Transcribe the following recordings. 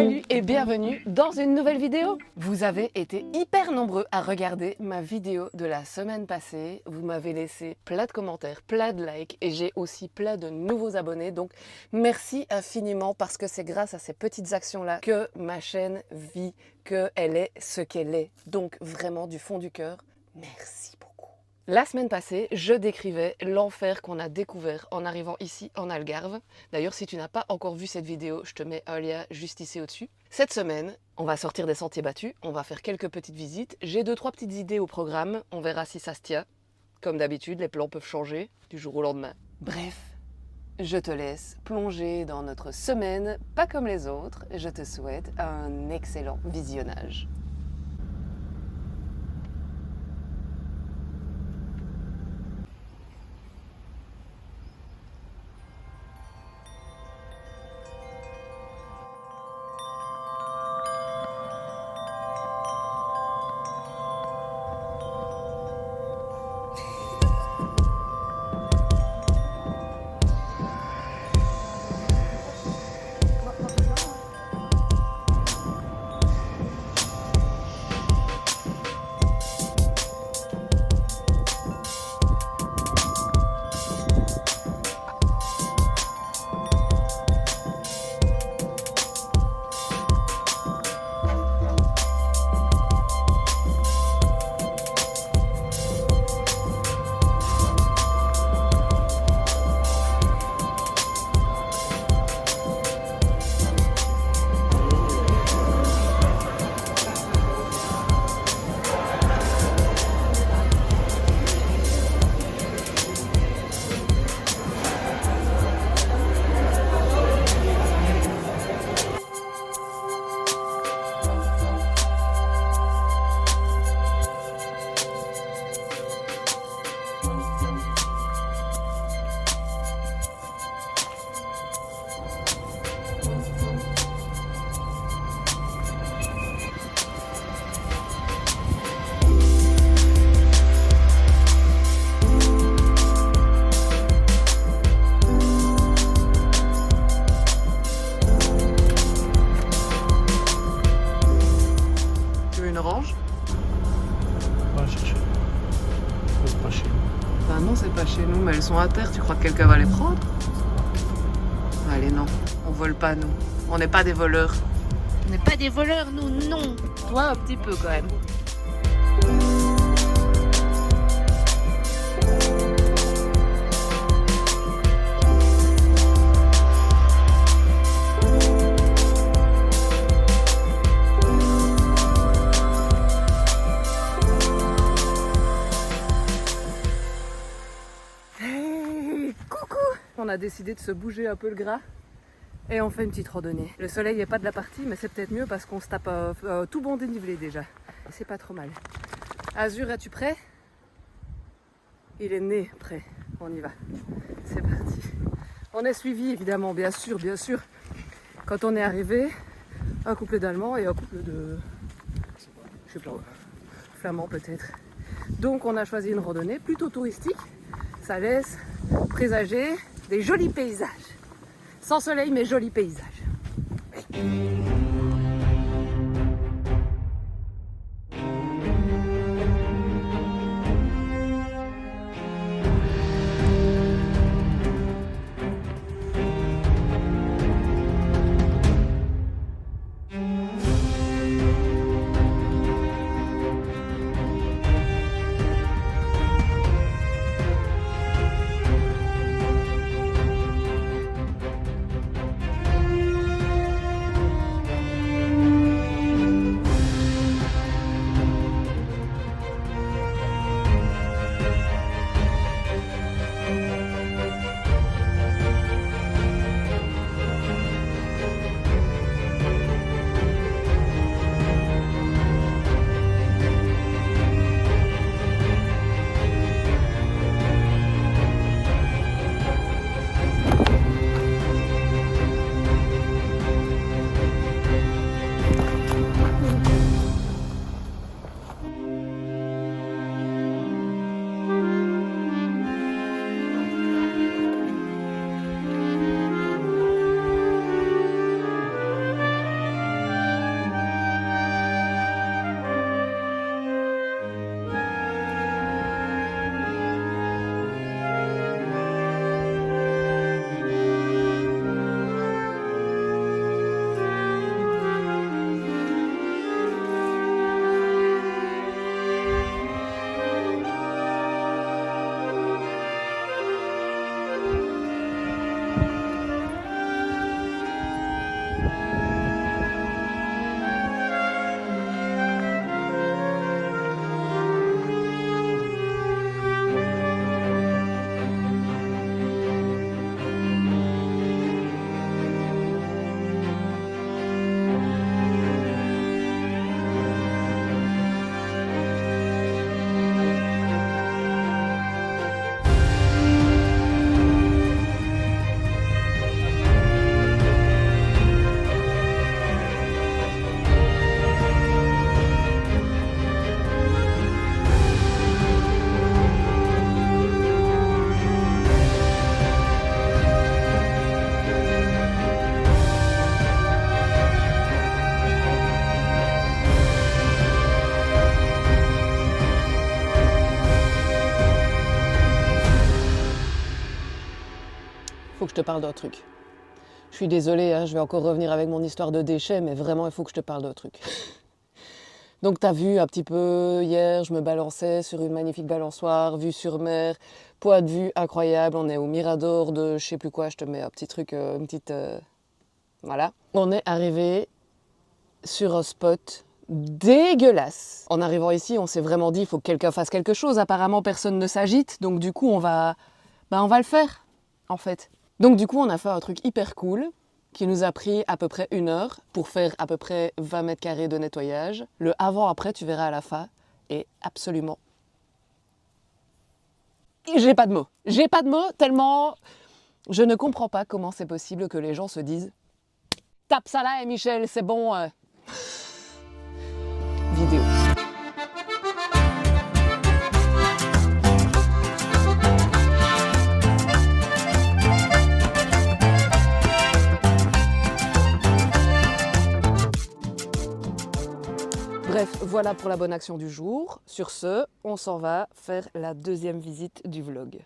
Salut et bienvenue dans une nouvelle vidéo. Vous avez été hyper nombreux à regarder ma vidéo de la semaine passée. Vous m'avez laissé plein de commentaires, plein de likes et j'ai aussi plein de nouveaux abonnés. Donc merci infiniment parce que c'est grâce à ces petites actions-là que ma chaîne vit, qu'elle est ce qu'elle est. Donc vraiment du fond du cœur, merci beaucoup. La semaine passée, je décrivais l'enfer qu'on a découvert en arrivant ici en Algarve. D'ailleurs, si tu n'as pas encore vu cette vidéo, je te mets un lien juste ici au-dessus. Cette semaine, on va sortir des sentiers battus, on va faire quelques petites visites. J'ai 2-3 petites idées au programme, on verra si ça se tient. Comme d'habitude, les plans peuvent changer du jour au lendemain. Bref, je te laisse plonger dans notre semaine, pas comme les autres. Je te souhaite un excellent visionnage. Orange? On va chercher. C'est pas chez nous. Ben non, c'est pas chez nous, mais elles sont à terre. Tu crois que quelqu'un va les prendre? Allez, non. On vole pas, nous. On n'est pas des voleurs. On n'est pas des voleurs, nous, non. Toi, un petit peu, quand même. On a décidé de se bouger un peu le gras et on fait une petite randonnée. Le soleil n'est pas de la partie, mais c'est peut-être mieux parce qu'on se tape tout bon dénivelé déjà. C'est pas trop mal. Azur, es-tu prêt? Il est né prêt. On y va. C'est parti. On est suivi évidemment, bien sûr, bien sûr. Quand on est arrivé, un couple d'Allemands et un couple de... je sais pas, flamands peut-être. Donc on a choisi une randonnée plutôt touristique. Ça laisse présager des jolis paysages. Sans soleil, mais jolis paysages. faut que je te parle d'un truc. Je suis désolée, hein, je vais encore revenir avec mon histoire de déchets, mais vraiment, il faut que je te parle d'un truc. Donc t'as vu un petit peu, hier, je me balançais sur une magnifique balançoire, vue sur mer, point de vue incroyable, on est au Mirador de je sais plus quoi, je te mets un petit truc, une petite... voilà. On est arrivé sur un spot dégueulasse. En arrivant ici, on s'est vraiment dit, il faut que quelqu'un fasse quelque chose. Apparemment, personne ne s'agite, donc du coup, on va le faire, en fait. Donc du coup, on a fait un truc hyper cool, qui nous a pris à peu près 1 heure pour faire à peu près 20 mètres carrés de nettoyage. Le avant-après, tu verras à la fin, est absolument... J'ai pas de mots. J'ai pas de mots tellement... Je ne comprends pas comment c'est possible que les gens se disent « Tape ça là, Michel, c'est bon Vidéo. Bref, voilà pour la bonne action du jour. Sur ce, on s'en va faire la deuxième visite du vlog.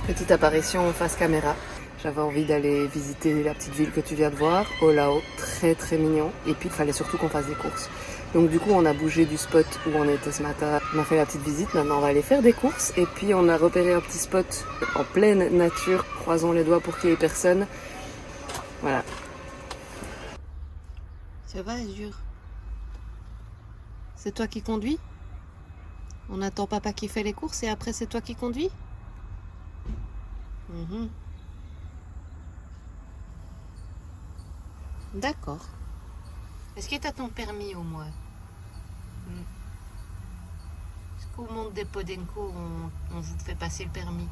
Petite apparition face caméra. J'avais envie d'aller visiter la petite ville que tu viens de voir, Olao, très très mignon. Et puis il fallait surtout qu'on fasse des courses. Donc du coup on a bougé du spot où on était ce matin. On a fait la petite visite, maintenant on va aller faire des courses. Et puis on a repéré un petit spot en pleine nature, croisons les doigts pour qu'il n'y ait personne. Voilà. Ça va Azur? C'est toi qui conduis? On attend papa qui fait les courses et après c'est toi qui conduis? D'accord. Est-ce que tu as ton permis au moins? Est-ce qu'au monde des Podenco, on vous fait passer le permis?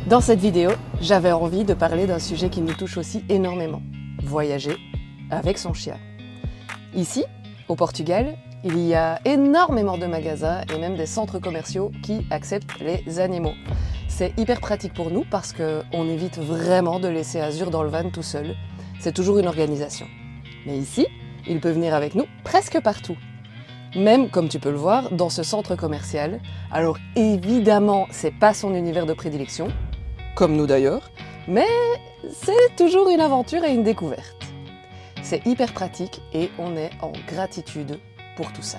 Dans cette vidéo, j'avais envie de parler d'un sujet qui nous touche aussi énormément. Voyager avec son chien. Ici, au Portugal, Il y a énormément de magasins et même des centres commerciaux qui acceptent les animaux. C'est hyper pratique pour nous parce qu'on évite vraiment de laisser Azur dans le van tout seul. C'est toujours une organisation. Mais ici, il peut venir avec nous presque partout. Même, comme tu peux le voir, dans ce centre commercial. Alors évidemment, c'est pas son univers de prédilection, comme nous d'ailleurs, mais c'est toujours une aventure et une découverte. C'est hyper pratique et on est en gratitude pour tout ça.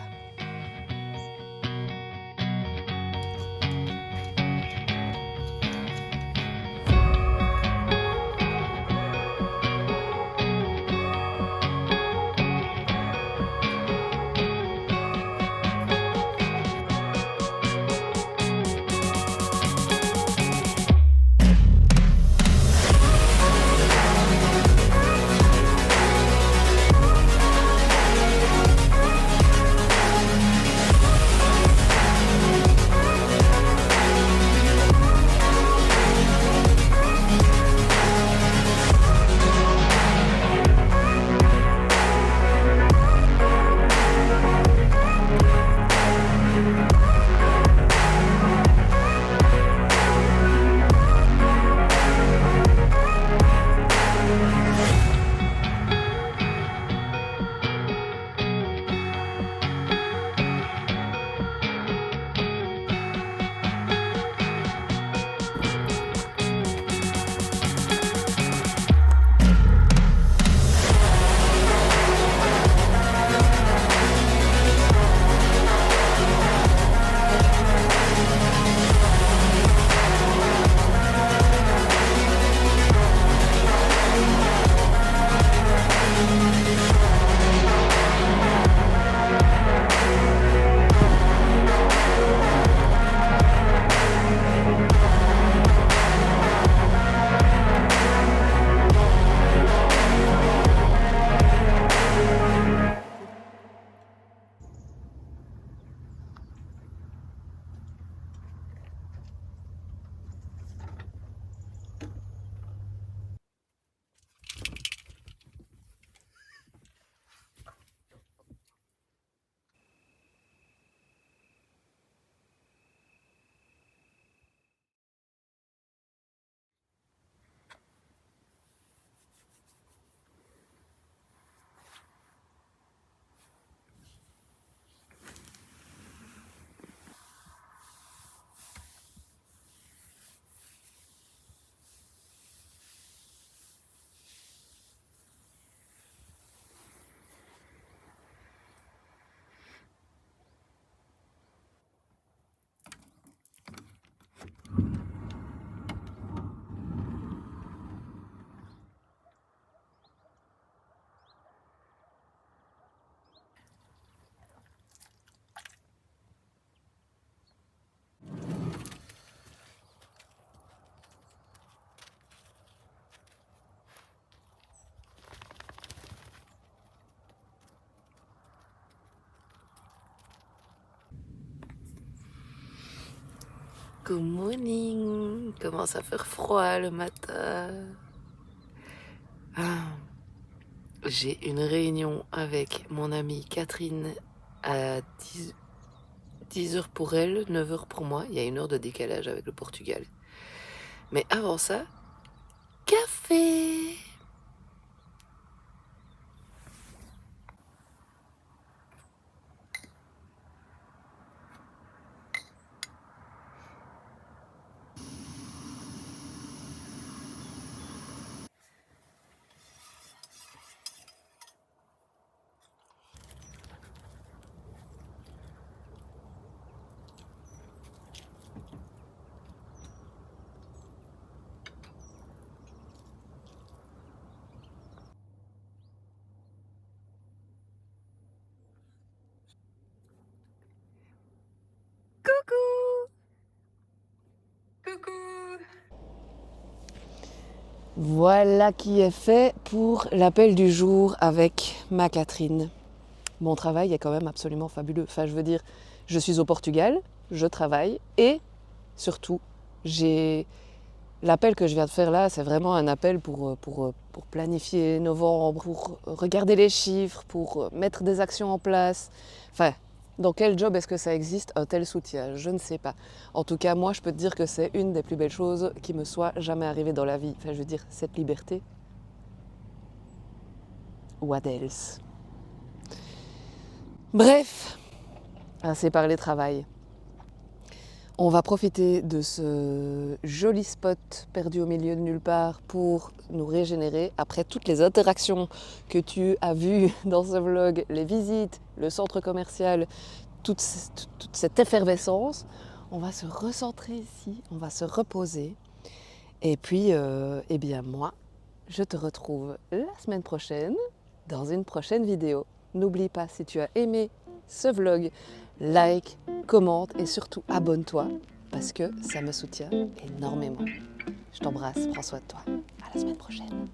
Good morning, commence à faire froid le matin. J'ai une réunion avec mon amie Catherine à 10h pour elle, 9h pour moi. Il y a 1 heure de décalage avec le Portugal. Mais avant ça, café! Voilà qui est fait pour l'appel du jour avec ma Catherine. Mon travail est quand même absolument fabuleux. Enfin, je veux dire, je suis au Portugal, je travaille et surtout, j'ai L'appel que je viens de faire là, c'est vraiment un appel pour planifier novembre, pour regarder les chiffres, pour mettre des actions en place. Enfin, dans quel job est-ce que ça existe un tel soutien? Je ne sais pas. En tout cas, moi, je peux te dire que c'est une des plus belles choses qui me soit jamais arrivée dans la vie. Enfin, je veux dire, cette liberté. What else? Bref, assez parlé travail. On va profiter de ce joli spot perdu au milieu de nulle part pour nous régénérer après toutes les interactions que tu as vues dans ce vlog, les visites, le centre commercial, toute cette effervescence. On va se recentrer ici, on va se reposer. Et puis, eh bien moi, je te retrouve la semaine prochaine dans une prochaine vidéo. N'oublie pas, si tu as aimé ce vlog, like, commente et surtout abonne-toi parce que ça me soutient énormément. Je t'embrasse, prends soin de toi. À la semaine prochaine.